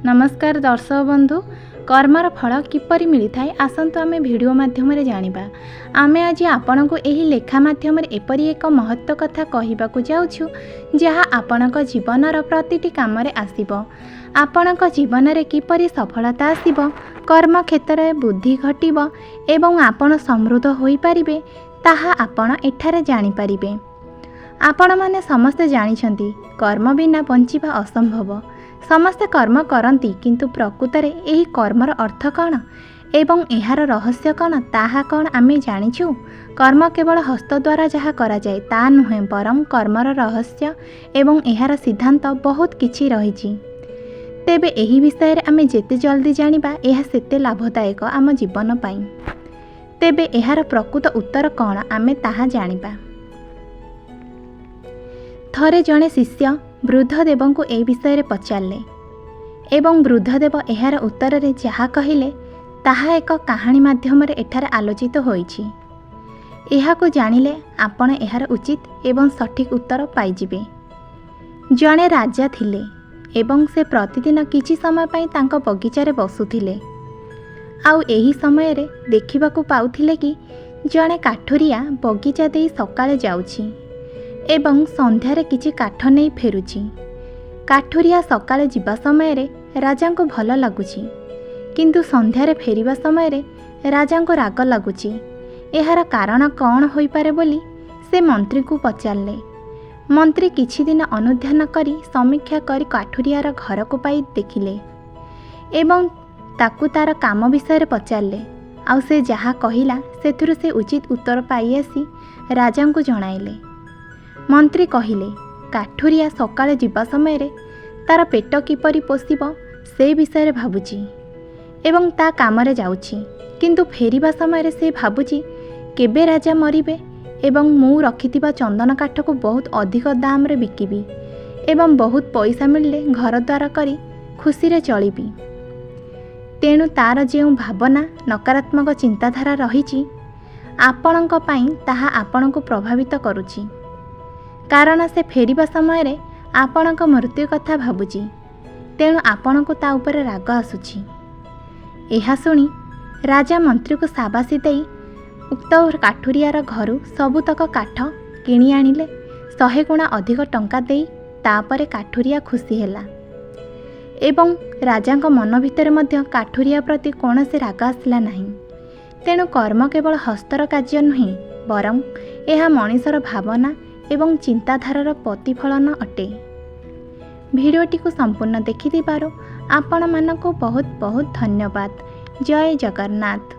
नमस्कार दर्शक बंधु, कर्मर फल किपरि मिलता है आसतु आमे वीडियो माध्यम जानिबा। आमे आज आपण को एही लेखा माध्यम एपरि एक महत्व कथा कहिबाकु जाउछु जहा आपणक जीवनर प्रतिटी काम रे आसीबो। आपणक जीवन रे किपरि सफलता आसीबो, कर्म क्षेत्र में बुद्धि घटिबो एवं आपण समृद्ध होई परिबे ताहा आपण एठारे जानि परिबे। आपण माने समस्त जानिछंती कर्म बिना बंचिबा असंभव। समस्ते कर्म करती किंतु प्रकृत रे एही कर्मर अर्थ कौन एवं एहार रहस्य कौन ताहा कौन आमे जानिछु। कर्म केवल हस्त द्वारा जहा करा जाए ता नुहे, बरं कर्मर रहस्य एवं एहार सिद्धांत बहुत किछि रहिछि। तेबे एही विषय रे आमे जेते जल्दी जानिबा एहा सेते लाभदायक आम जीवन पाई। तेबे एहार प्रकृत उत्तर कौन आमे ताहा जानिबा। थरे जणे शिष्य वृद्धदेव को ए विषय रे पचारले एवं वृद्धदेव एहार उत्तर रे जहा कहिले ताहा एक कहानी माध्यम रे एठारे आलोचित होईछि। एहाको जानिले आपण एहार उचित एवं सठिक उत्तर पाइजिबे। जणे राजा थिले एवं से प्रतिदिन किछि समय पई तांको बगीचा रे बसुथिले। आउ एही समय रे देखिबाकू पाउथिले कि जणे काठुरिया बगीचा देई सकाळे जाउछि एवं संध्यारे किछि काठ नहीं फेरुछि। काठुरिया सकाळे जिबा समय रे राजा को भल लगुछि किंतु संध्यारे फेरिबा समय रे राजा को राग लगुछि। एहार कारण कौन होई पारे बोली से मंत्री को पचारले। मंत्री किछि दिन अनुध्यान करी समीक्षा करी काठुरियार घर को पाई देखिले एवं ताकू तार काम विषय रे पचारले। आउ से जहा कहिला सेथुरु से उचित उत्तर पाई आसी राजा को जणाइले। मंत्री कहिले काठुरिया सकाळे जिबा समय रे तार पेट किपरि पोषिब से विषय रे भाबुची एवं ता काम रे जाउची, किंतु फेरिबा समय रे से भाबुची केबे राजा मरिबे एवं मु रखिथिबा चंदन काठ को बहुत अधिक दाम रे बिकिबी एवं बहुत पैसा मिलले घर द्वार करी खुशी रे चलिबी। तेणु तार जेउ भावना नकारात्मक चिंताधारा रहिछि आपणक पई ताहा आपणको प्रभावित करूछि, कारण से फेरिबा समय रे आपणक मृत्यु कथा भाबुची। तेणु आपणको ता ऊपर राग आसुची। एहा सुनी राजा मंत्री को शाबाशी देई उक्त काठुरियार घरु सबुतक काठ किणी आनिले। 100 गुणा अधिक टंका देई तापरे काठुरिया खुशी हेला एवं राजांक मन भितर मध्य काठुरिया प्रति कौनसी राग आसला नहीं। तेणु कर्म केवल हस्तर कार्य नुहे, बरं एहा मनीषर भावना एवं चिंताधारार प्रतिफलन अटे। भिडियोटी को संपूर्ण देखिथिबारु आपण मानकु बहुत बहुत धन्यवाद। जय जगन्नाथ।